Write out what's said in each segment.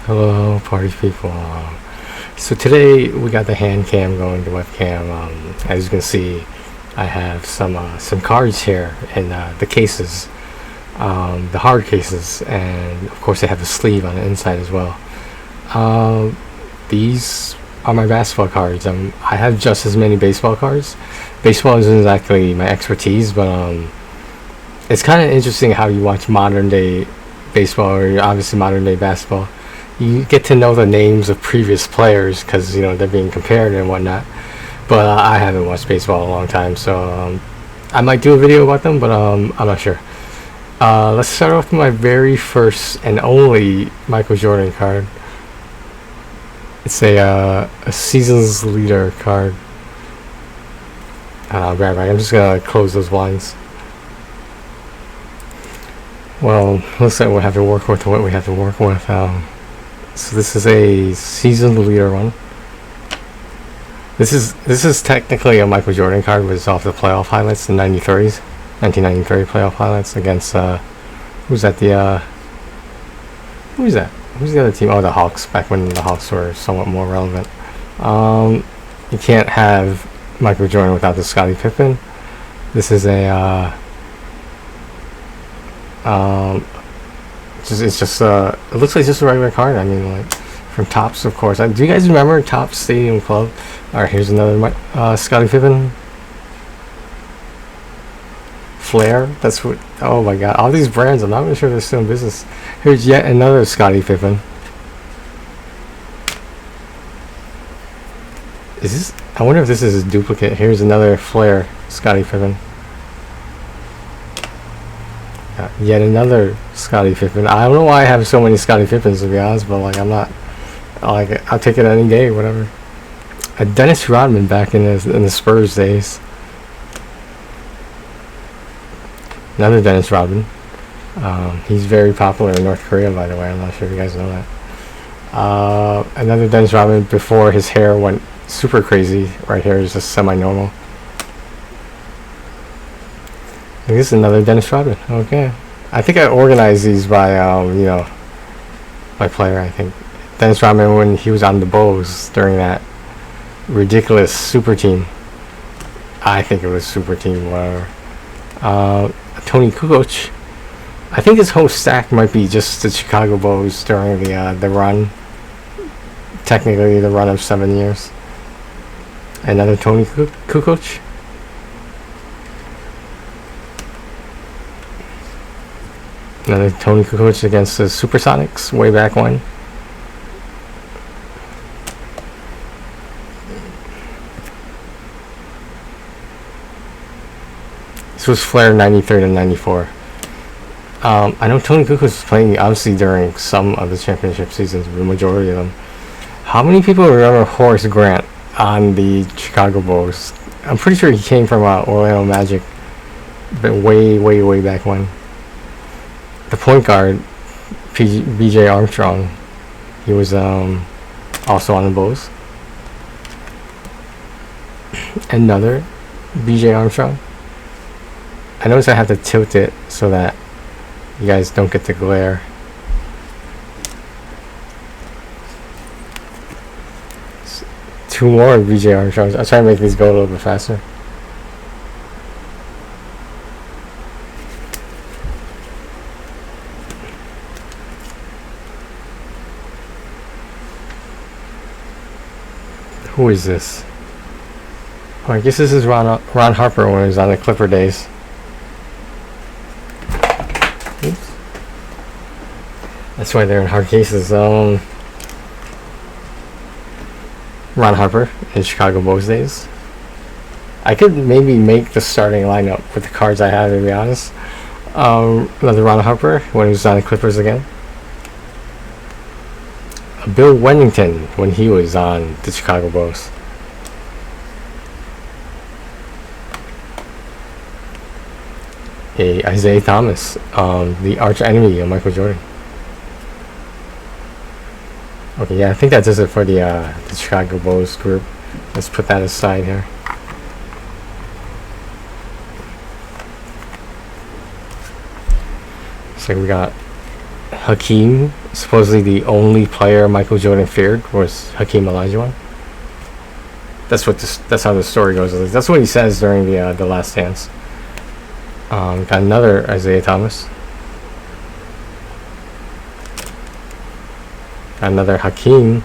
Hello, party people. So today we got the hand cam going, the webcam. As you can see, I have some cards here in the cases, the hard cases, and of course they have a sleeve on the inside as well. These are my basketball cards. I have just as many baseball cards. Baseball isn't exactly my expertise, but it's kind of interesting how you watch modern day baseball, or obviously modern day basketball. You get to know the names of previous players because they're being compared and whatnot. But I haven't watched baseball in a long time, so I might do a video about them, but I'm not sure. Let's start off with my very first and only Michael Jordan card. It's a seasons leader card. Right. I'm just gonna close those blinds. Well, looks like we'll have to work with what we have to work with. So this is a season leader one. This is technically a Michael Jordan card, but it's off the playoff highlights, the 1993 playoff highlights against who's that? Who's the other team? Oh, the Hawks, back when the Hawks were somewhat more relevant. You can't have Michael Jordan without the Scottie Pippen. This is a it looks like just a regular card. I mean, like from Topps, of course. Do you guys remember Topps Stadium Club? All right, here's another Scottie Pippen. Flair. That's what. Oh my God! All these brands. I'm not even sure they're still in business. Here's yet another Scottie Pippen. Is this? I wonder if this is a duplicate. Here's another Flair Scottie Pippen. Yet another Scottie Pippen. I don't know why I have so many Scottie Pippens, to be honest, but like I'm not. I'll take it any day, whatever. A Dennis Rodman back in the Spurs days. Another Dennis Rodman. He's very popular in North Korea, by the way. I'm not sure if you guys know that. Another Dennis Rodman before his hair went super crazy. Right here is just semi-normal. This is another Dennis Rodman. Okay. I think I organized these by, by player, I think. Dennis Rodman when he was on the Bulls during that ridiculous super team. I think it was super team, whatever. Tony Kukoc. I think this whole stack might be just the Chicago Bulls during the run. Technically the run of 7 years. Another Tony Kukoc. Another Tony Kukoc against the Supersonics way back when. This was Flair 93 to 94. I know Tony Kukoc was playing obviously during some of the championship seasons, the majority of them. How many people remember Horace Grant on the Chicago Bulls? I'm pretty sure he came from Orlando Magic, but way back when. The point guard, B.J. Armstrong, he was also on the Bulls. Another B.J. Armstrong. I notice I have to tilt it so that you guys don't get the glare. Two more B.J. Armstrongs. I'll try to make these go a little bit faster. Who is this? Oh, I guess this is Ron Harper when he was on the Clipper days. Oops. That's why they're in hard cases. Ron Harper in Chicago Bulls days. I could maybe make the starting lineup with the cards I have, to be honest. Another Ron Harper when he was on the Clippers again. Bill Wennington when he was on the Chicago Bulls. Isaiah Thomas, the arch enemy of Michael Jordan. Okay, yeah, I think that does it for the Chicago Bulls group. Let's put that aside here. So we got Hakeem, supposedly the only player Michael Jordan feared was Hakeem Olajuwon. That's how the story goes. That's what he says during the Last Dance. Got another Isaiah Thomas. Got another Hakeem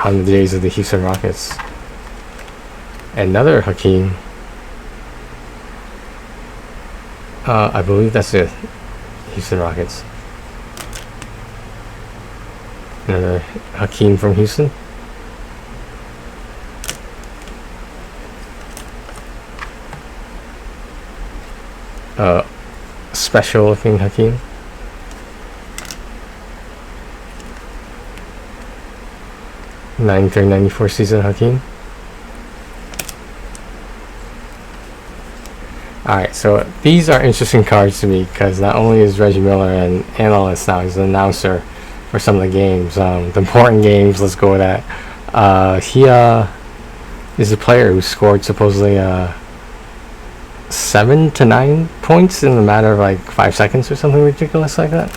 on the days of the Houston Rockets. Another Hakeem. I believe that's the Houston Rockets. Another Hakeem from Houston. Special looking Hakeem. '93-'94 season Hakeem. Alright, so these are interesting cards to me because not only is Reggie Miller an analyst now, he's an announcer for some of the games. The important games, let's go with that. He is a player who scored supposedly 7 to 9 points in a matter of like 5 seconds or something ridiculous like that.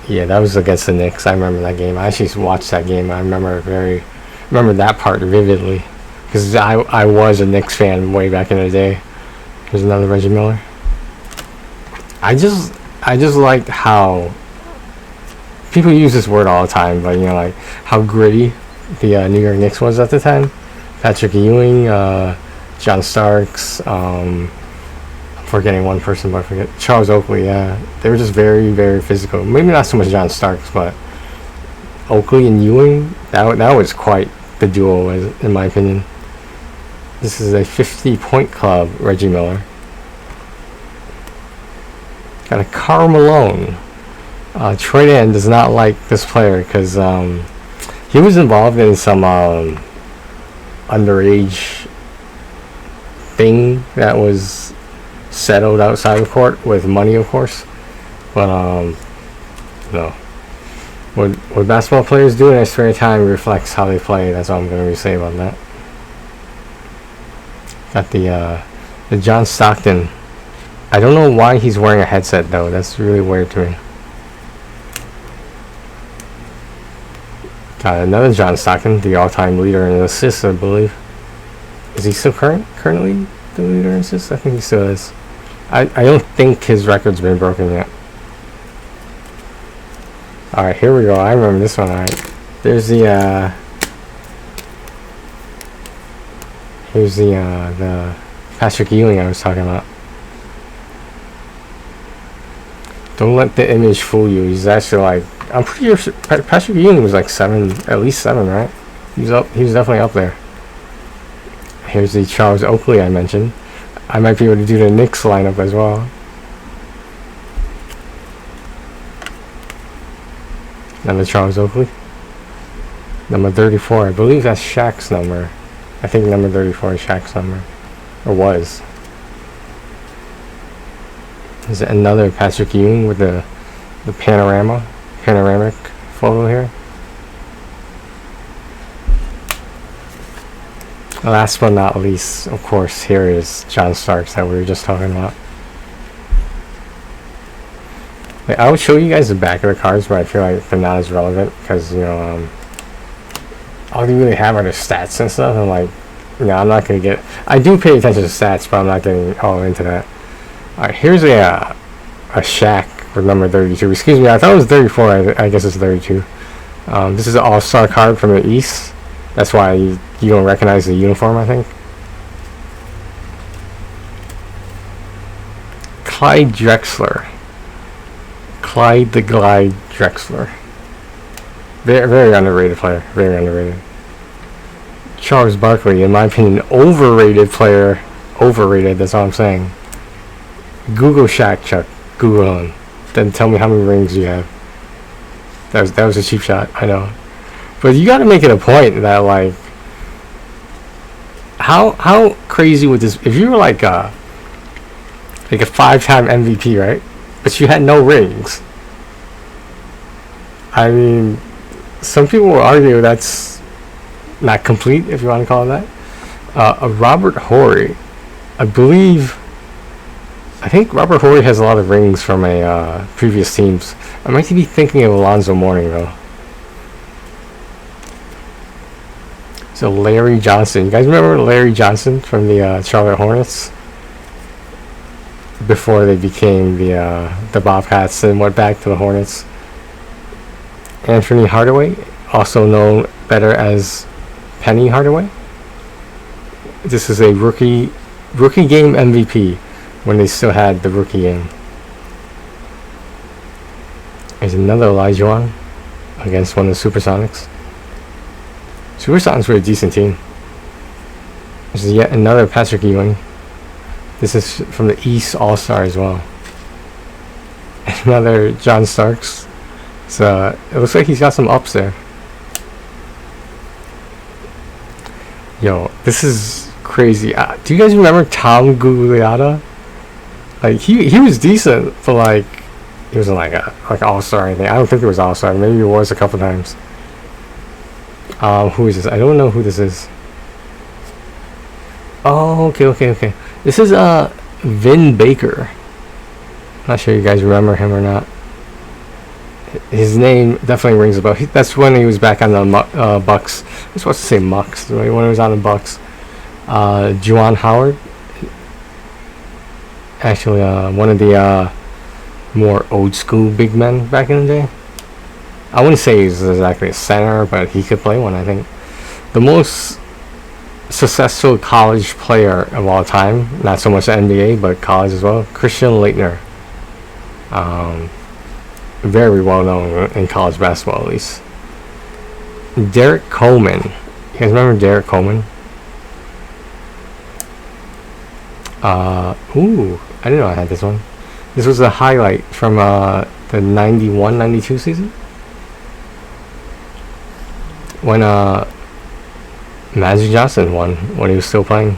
Yeah, that was against the Knicks. I remember that game. I actually watched that game. I remember that part vividly because I was a Knicks fan way back in the day. Here's another Reggie Miller. I just like how people use this word all the time, but you know, like how gritty the New York Knicks was at the time. Patrick Ewing, John Starks, I'm forgetting one person, but I forget Charles Oakley. Yeah, they were just very, very physical. Maybe not so much John Starks, but Oakley and Ewing. That was quite the duo, in my opinion. This is a 50-point club, Reggie Miller. Got a Karl Malone. Troy Dan does not like this player because he was involved in some underage thing that was settled outside of court with money, of course. But no. What basketball players do in their spare time reflects how they play. That's all I'm going to say about that. Got the John Stockton. I don't know why he's wearing a headset though. That's really weird to me. Got another John Stockton, the all-time leader in assists, I believe. Is he still currently the leader in assists? I think he still is. I don't think his record's been broken yet. Alright, here we go. I remember this one. Alright. There's the here's the Patrick Ewing I was talking about. Don't let the image fool you. He's actually like, I'm pretty sure Patrick Ewing was like 7, at least 7, right? He was definitely up there. Here's the Charles Oakley I mentioned. I might be able to do the Knicks lineup as well. Another Charles Oakley. Number 34. I believe that's Shaq's number. I think number 34 is Shaq's number. Or was. Is another Patrick Ewing with the panoramic photo here. Last but not least, of course, here is John Starks that we were just talking about. Like, I would show you guys the back of the cards, but I feel like they're not as relevant because, you know, all you really have are the stats and stuff. And like, you know, I'm not gonna get. I do pay attention to stats, but I'm not getting all into that. All right, here's a Shaq with number 32. Excuse me, I thought it was 34. I guess it's 32. This is an all-star card from the East. That's why you don't recognize the uniform, I think. Clyde Drexler. Clyde the Glide Drexler. Very, very underrated player. Very underrated. Charles Barkley, in my opinion, overrated player. Overrated, that's all I'm saying. Google Shaq, Chuck. Google him. Then tell me how many rings you have. That was a cheap shot, I know. But you gotta make it a point that, like, how crazy would this, if you were like a 5-time MVP, right? But you had no rings. I mean, some people will argue that's not complete, if you want to call it that. Robert Horry, I believe I think Robert Horry has a lot of rings from a previous teams. I might be thinking of Alonzo Mourning though. So Larry Johnson, you guys remember Larry Johnson from the Charlotte Hornets? Before they became the Bobcats and went back to the Hornets. Anthony Hardaway, also known better as Penny Hardaway. This is a rookie game MVP when they still had the rookie game. There's another Olajuwon against one of the Supersonics. Supersonics were a decent team. There's yet another Patrick Ewing. This is from the East All-Star as well. Another John Starks. So it looks like he's got some ups there. Yo, this is crazy. Do you guys remember Tom Gugliotta? Like he was decent, but like he wasn't like All-Star or anything. I don't think it was All-Star. Maybe it was a couple times. Who is this? I don't know who this is. Oh, okay. This is Vin Baker. Not sure you guys remember him or not. His name definitely rings a bell. That's when he was back on the Bucks. I was supposed to say Mucks when he was on the Bucks. Juwan Howard. Actually, one of the more old school big men back in the day. I wouldn't say he's exactly a center, but he could play one, I think. The most successful college player of all time, not so much the NBA, but college as well, Christian Laettner. Very well known in college basketball, at least. Derek Coleman. You guys remember Derek Coleman? Ooh, I didn't know I had this one. This was a highlight from the 91-92 season, when Magic Johnson won, when he was still playing,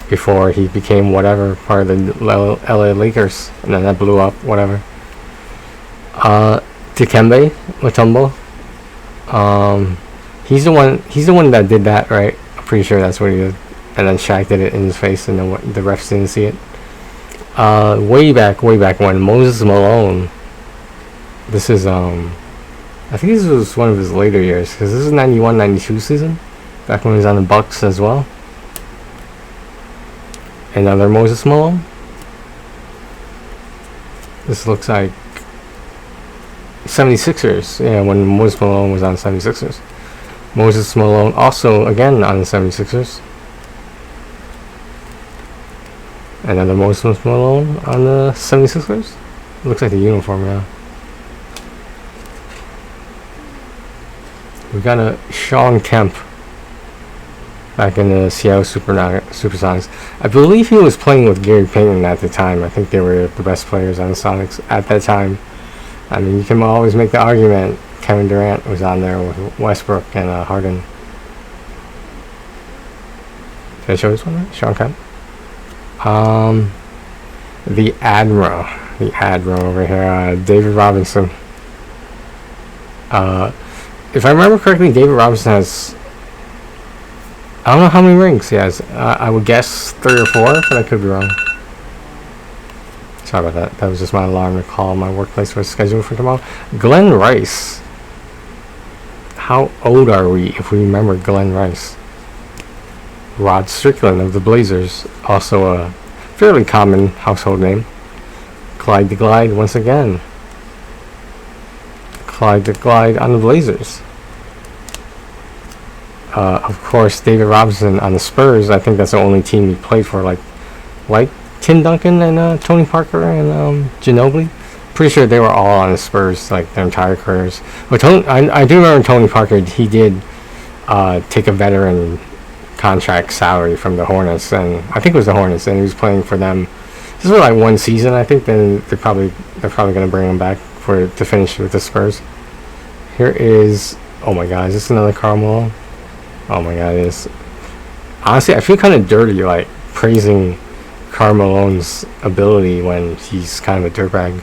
before he became whatever, part of the LA Lakers, and then that blew up, whatever. Dikembe Mutombo. He's the one that did that, right? I'm pretty sure that's what he did. And then Shaq did it in his face, and then the refs didn't see it. Way back when Moses Malone. This is I think this was one of his later years, because this is 91-92 season, back when he was on the Bucks as well. Another Moses Malone. This looks like 76ers, yeah, when Moses Malone was on 76ers. Moses Malone also again on the 76ers. Another Moses Malone on the 76ers. Looks like the uniform now. We got a Sean Kemp back in the Seattle Supersonics. I believe he was playing with Gary Payton at the time. I think they were the best players on the Sonics at that time. I mean, you can always make the argument Kevin Durant was on there with Westbrook and Harden. Did I show this one right? Sean Kemp. The Admiral over here, David Robinson. If I remember correctly, David Robinson has, I don't know how many rings he has. I would guess 3 or 4, but I could be wrong. Sorry about that. That was just my alarm to call my workplace for a schedule for tomorrow. Glenn Rice. How old are we if we remember Glenn Rice? Rod Strickland of the Blazers, also a fairly common household name. Clyde the Glide once again. Clyde the Glide on the Blazers. Of course, David Robinson on the Spurs. I think that's the only team he played for, like Tim Duncan and Tony Parker and Ginobili. Pretty sure they were all on the Spurs like their entire careers. But I do remember Tony Parker. He did take a veteran contract salary from the Hornets, and I think it was the Hornets, and he was playing for them. This was like one season, I think. Then they're probably going to bring him back to finish with the Spurs. Here is, oh my God, is this another Karl Malone? Oh my God, it is. Honestly, I feel kind of dirty like praising Karl Malone's ability when he's kind of a dirtbag.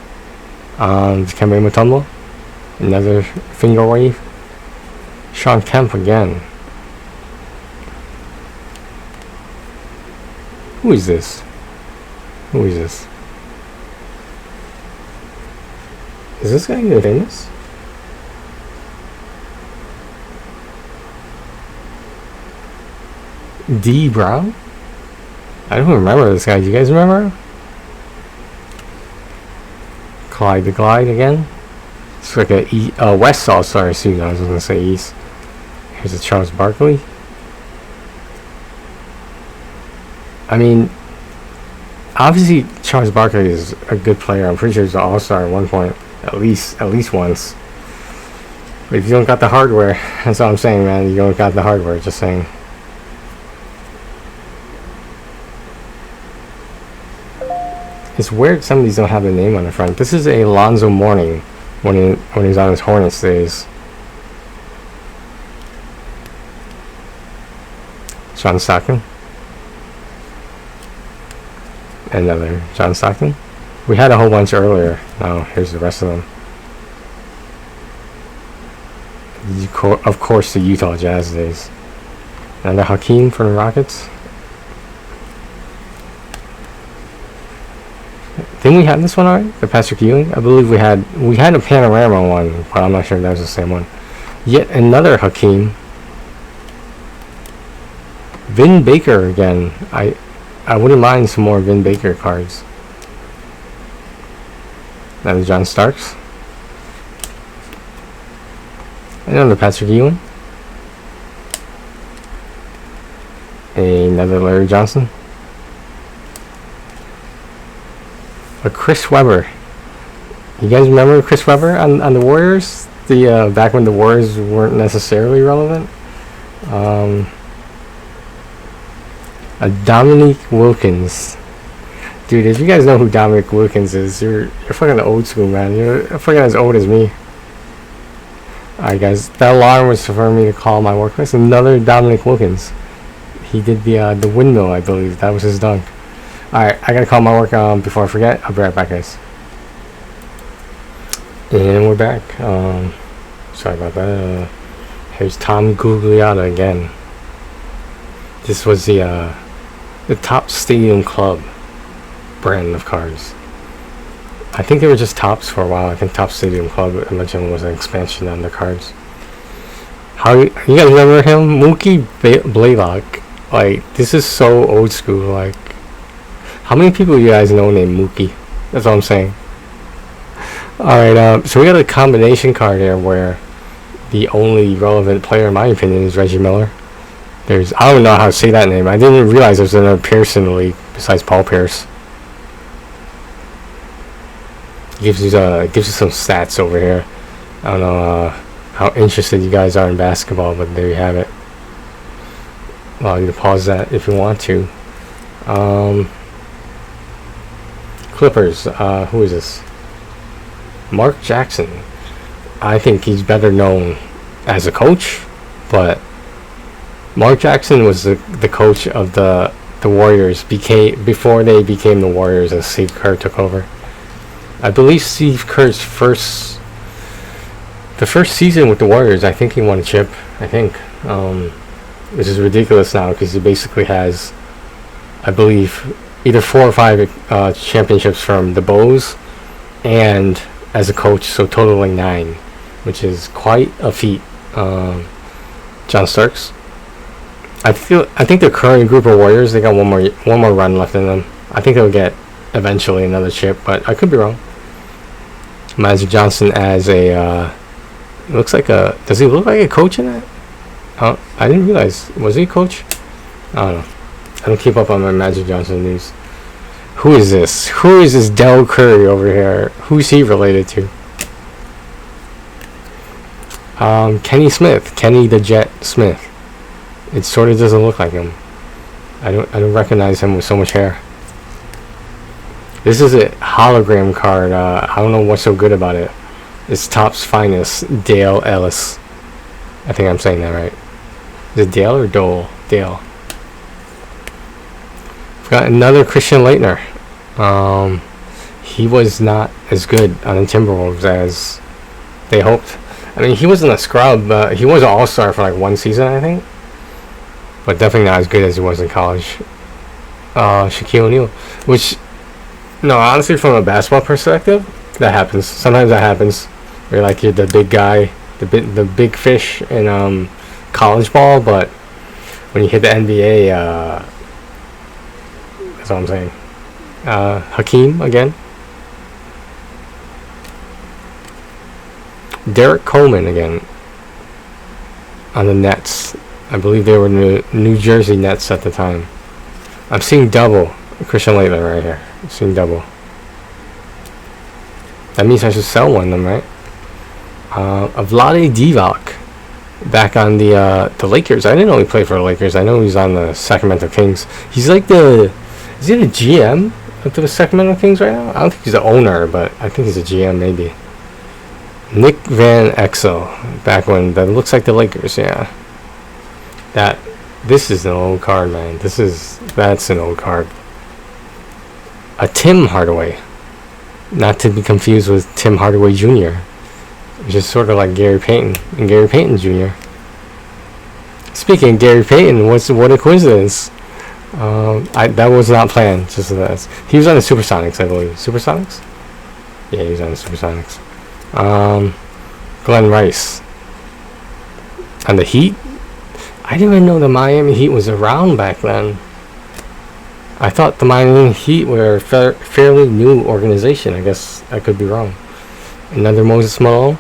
Dikembe Mutombo, another finger wave. Sean Kemp again. Who is this? Who is this? Is this guy even famous? D. Brown? I don't remember this guy. Do you guys remember? Clyde the Glide again. It's like a West All-Star suit. I was gonna say East. Here's a Charles Barkley. I mean, obviously Charles Barkley is a good player. I'm pretty sure he's an All-Star at one point, at least once. But if you don't got the hardware, that's all I'm saying, man. You don't got the hardware. Just saying. It's weird some of these don't have the name on the front. This is a Lonzo Mourning when he's on his Hornets days. John Stockton. Another John Stockton. We had a whole bunch earlier. Now here's the rest of them. Of course, the Utah Jazz days. And the Hakeem from the Rockets. Didn't we have this one already? The Patrick Ewing? I believe we had a panorama one, but I'm not sure if that was the same one. Yet another Hakeem. Vin Baker again. I wouldn't mind some more Vin Baker cards. Another John Starks. Another Patrick Ewing. Another Larry Johnson. A Chris Webber. You guys remember Chris Webber on the Warriors? The back when the Warriors weren't necessarily relevant. A Dominique Wilkins. Dude, if you guys know who Dominique Wilkins is, you're fucking old school, man. You're fucking as old as me. Alright, guys. That alarm was for me to call my workplace. Another Dominique Wilkins. He did the windmill, I believe. That was his dunk. Alright, I gotta call my work before I forget. I'll be right back, guys. And we're back. Sorry about that. Here's Tom Gugliotta again. This was the Top Stadium Club brand of cards. I think they were just Tops for a while. I think Top Stadium Club eventually was an expansion on the cards. How you guys remember him? Mookie Blaylock. Like, this is so old school. Like, how many people you guys know named Mookie? That's all I'm saying. Alright, so we got a combination card here where the only relevant player, in my opinion, is Reggie Miller. I don't know how to say that name. I didn't realize there was another Pierce in the league besides Paul Pierce. Gives you some stats over here. I don't know how interested you guys are in basketball, but there you have it. Well, you can pause that if you want to. Clippers. Who is this? Mark Jackson. I think he's better known as a coach, but Mark Jackson was the coach of the Warriors before they became the Warriors and Steve Kerr took over. I believe Steve Kerr's first season with the Warriors, I think he won a chip. I think, which is ridiculous now because he basically has, I believe, either 4 or 5 championships from the Bulls and as a coach, so totaling 9, which is quite a feat. John Starks. I think the current group of Warriors, they got one more run left in them. I think they'll get eventually another chip, but I could be wrong. Magic Johnson as a looks like does he look like a coach in that? I didn't realize. Was he a coach? I don't know. I don't keep up on my Magic Johnson news. Who is this? Who is this Del Curry over here? Who's he related to? Kenny Smith. Kenny the Jet Smith. It sort of doesn't look like him. I don't recognize him with so much hair. This is a hologram card. I don't know what's so good about it. It's Topps finest, Dale Ellis. I think I'm saying that right. Is it Dale or Dole? Dale. We've got another Christian Laettner. He was not as good on the Timberwolves as they hoped. I mean, he wasn't a scrub. He was an all-star for like 1 season, I think. But definitely not as good as he was in college. Shaquille O'Neal. Which, No, honestly, from a basketball perspective, that happens. Sometimes that happens. Where like you're the big guy, the big fish in college ball, but when you hit the NBA, that's all I'm saying. Hakeem again. Derek Coleman again on the Nets. I believe they were New Jersey Nets at the time. I'm seeing double Christian Laettner right here. I'm seeing double. That means I should sell one of them, right? Vlade Divac back on the Lakers. I didn't know he played for the Lakers. I know he's on the Sacramento Kings. He's like is he the GM of the Sacramento Kings right now? I don't think he's the owner, but I think he's a GM maybe. Nick Van Exel, back when that looks like the Lakers, yeah. This is an old card, man. That's an old card. A Tim Hardaway, not to be confused with Tim Hardaway Jr., which is sort of like Gary Payton and Gary Payton Jr. Speaking of Gary Payton, what a coincidence! That was not planned. Just that he was on the Supersonics, I believe. Supersonics? Yeah, he was on the Supersonics. Glenn Rice on the Heat. I didn't even know the Miami Heat was around back then. I thought the Miami Heat were a fairly new organization. I guess I could be wrong. Another Moses Malone.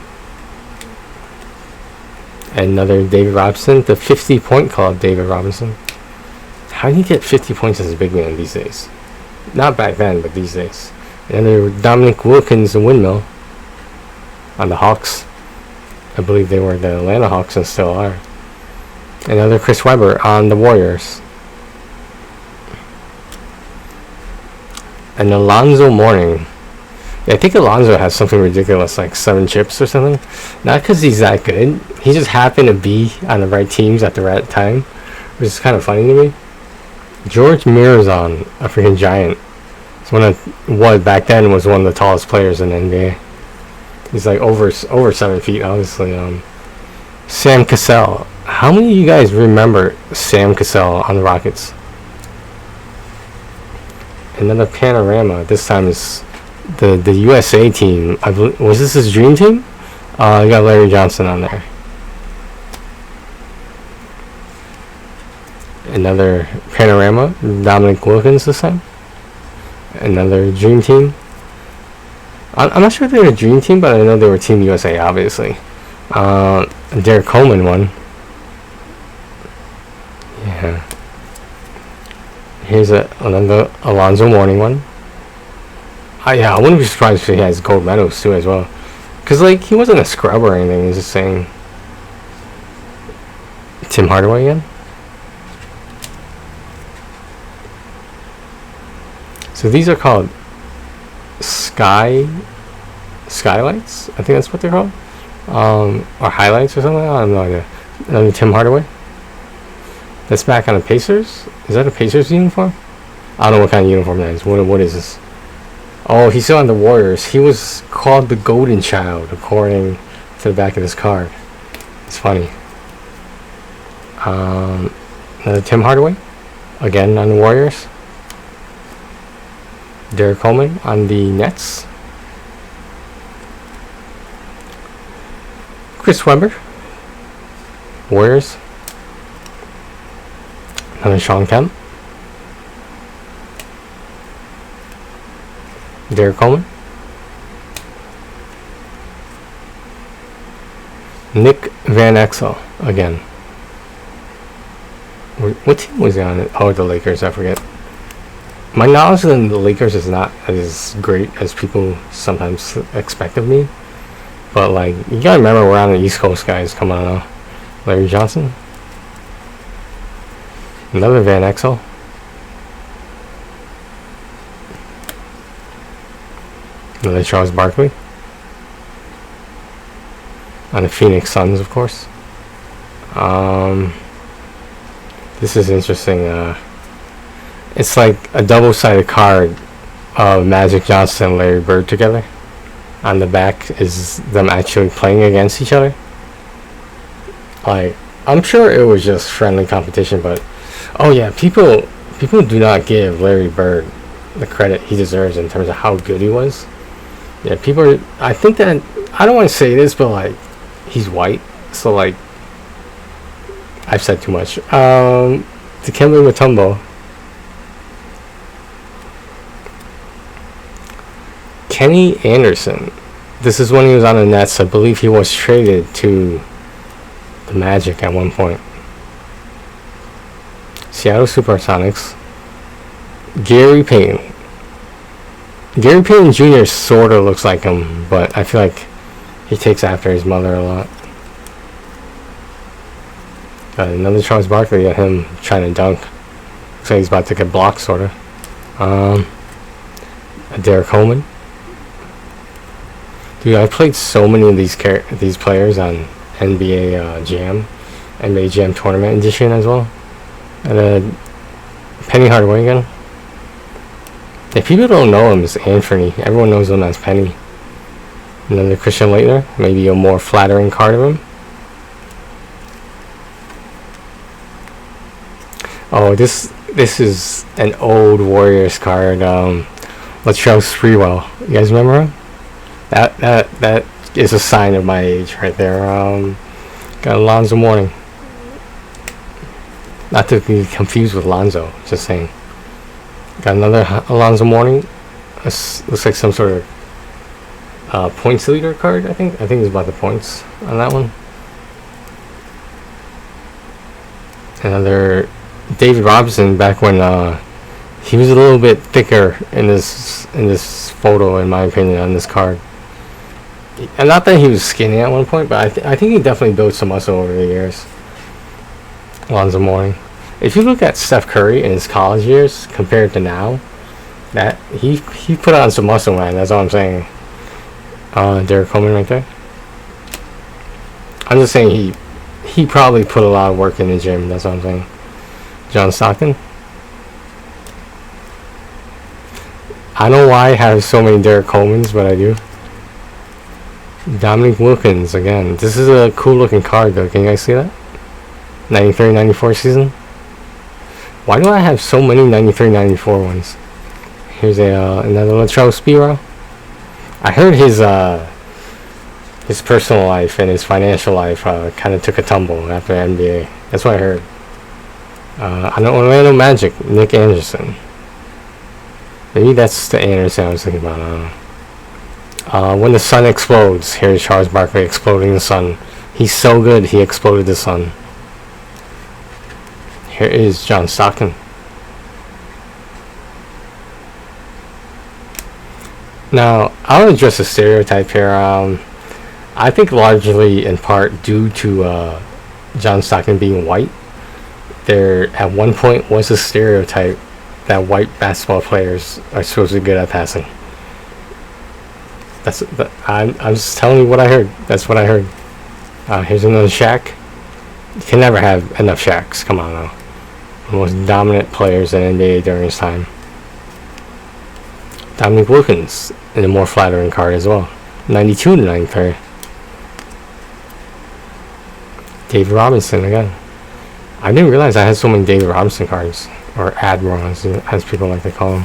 Another David Robinson. The 50-point club, David Robinson. How do you get 50 points as a big man these days? Not back then, but these days. Another Dominic Wilkins, the windmill. On the Hawks. I believe they were the Atlanta Hawks and still are. Another Chris Webber on the Warriors. And Alonzo Mourning. Yeah, I think Alonzo has something ridiculous, like 7 chips or something. Not because he's that good. He just happened to be on the right teams at the right time, which is kind of funny to me. George Mirazon, a freaking giant. It's what back then was one of the tallest players in the NBA. He's like over 7 feet, obviously. Sam Cassell. How many of you guys remember Sam Cassell on the Rockets? Another panorama. This time is the USA team. I believe, was this his dream team? You got Larry Johnson on there. Another panorama. Dominic Wilkins this time. Another dream team. I'm not sure if they were a dream team, but I know they were Team USA, obviously. Derek Coleman one. Yeah. Here's another Alonzo Mourning one. Yeah, I wouldn't be surprised if he has gold medals too as well. Because, like, he wasn't a scrub or anything. He's just saying... Tim Hardaway again? So these are called... Skylights? I think that's what they're called. Or highlights or something. I have no idea. Another Tim Hardaway. That's back on the Pacers. Is that a Pacers uniform? I don't know what kind of uniform that is. What is this? Oh, he's still on the Warriors. He was called the Golden Child according to the back of this card. It's funny. Another Tim Hardaway. Again on the Warriors. Derek Coleman on the Nets. Chris Webber. Warriors. Another Sean Kemp. Derek Coleman. Nick Van Exel again. What team was he on? Oh, the Lakers, I forget. My knowledge of the Lakers is not as great as people sometimes expect of me. But, like, you gotta remember we're on the East Coast, guys. Come on now. Larry Johnson. Another Van Exel. Another Charles Barkley. On the Phoenix Suns, of course. This is interesting. It's like a double-sided card of Magic Johnson and Larry Bird together. On the back is them actually playing against each other. Like, I'm sure it was just friendly competition, but oh yeah, people do not give Larry Bird the credit he deserves in terms of how good he was. Yeah, people are, I think that, I don't want to say this, but like, he's white, so like, I've said too much. Dikembe Mutombo. Kenny Anderson. This is when he was on the Nets. I believe he was traded to the Magic at one point. Seattle Supersonics. Gary Payton. Gary Payton Jr. sort of looks like him, but I feel like he takes after his mother a lot. Another Charles Barkley at him trying to dunk. Looks like he's about to get blocked, sort of. Derek Coleman. Dude, I played so many of these players on NBA Jam, NBA Jam Tournament Edition as well. And Penny Hardaway again. If people don't know him as Anthony, everyone knows him as Penny. Another Christian Laettner, maybe a more flattering card of him. Oh, this is an old Warriors card. Latrell Sprewell. You guys remember him? That is a sign of my age right there. Got Alonzo Mourning. Not to be confused with Lonzo, just saying. Got another Alonzo Mourning. This looks like some sort of points leader card, I think. I think it's about the points on that one. Another David Robinson back when he was a little bit thicker in this photo, in my opinion, on this card. And not that he was skinny at one point, but I think he definitely built some muscle over the years. Alonzo Mourning. If you look at Steph Curry in his college years compared to now, that he put on some muscle, man. That's all I'm saying. Derek Coleman right there. I'm just saying he probably put a lot of work in the gym. That's what I'm saying. John Stockton. I don't know why I have so many Derek Colemans, but I do. Dominique Wilkins again. This is a cool looking card though. Can you guys see that? 93-94 season. Why do I have so many 93-94 ones? Here's another Latrell Sprewell. I heard his personal life and his financial life kind of took a tumble after NBA. That's what I heard. I don't Orlando Magic, Nick Anderson. Maybe that's the Anderson I was thinking about. When the sun explodes. Here's Charles Barkley exploding the sun. He's so good, he exploded the sun. Here is John Stockton. Now, I'll address a stereotype here. I think largely in part due to John Stockton being white. There at one point was a stereotype that white basketball players are supposed to be good at passing. I'm just telling you what I heard. That's what I heard. Here's another Shaq. You can never have enough Shaqs. Come on now. The most dominant players in NBA during his time. Dominique Wilkins in a more flattering card as well. 92-93. David Robinson again. I didn't realize I had so many David Robinson cards, or Admirals as people like to call them.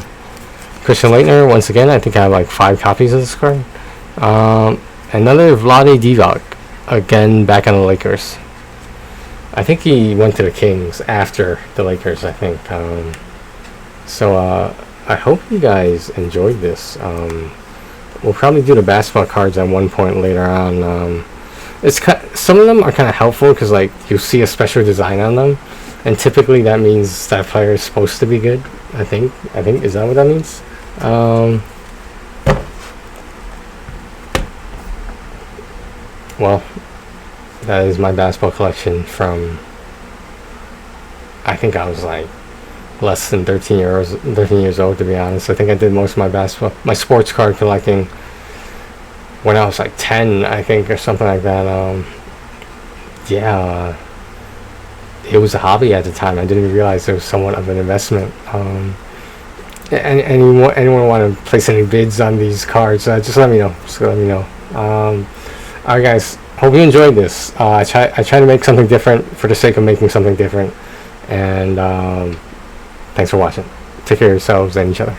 Christian Laettner, once again, I think I have like 5 copies of this card. Another Vlade Divac, again back on the Lakers. I think he went to the Kings after the Lakers, I think. I hope you guys enjoyed this. We'll probably do the basketball cards at one point later on. Some of them are kind of helpful because like you'll see a special design on them, and typically that means that player is supposed to be good. I think is that what that means? Well, that is my basketball collection from, I think I was like less than 13 years old, to be honest. I think I did most of my sports card collecting when I was like 10, I think, or something like that. It was a hobby at the time. I didn't realize it was somewhat of an investment. Anyone want to place any bids on these cards, just let me know. Alright guys, hope you enjoyed this. I try to make something different for the sake of making something different. And thanks for watching. Take care of yourselves and each other.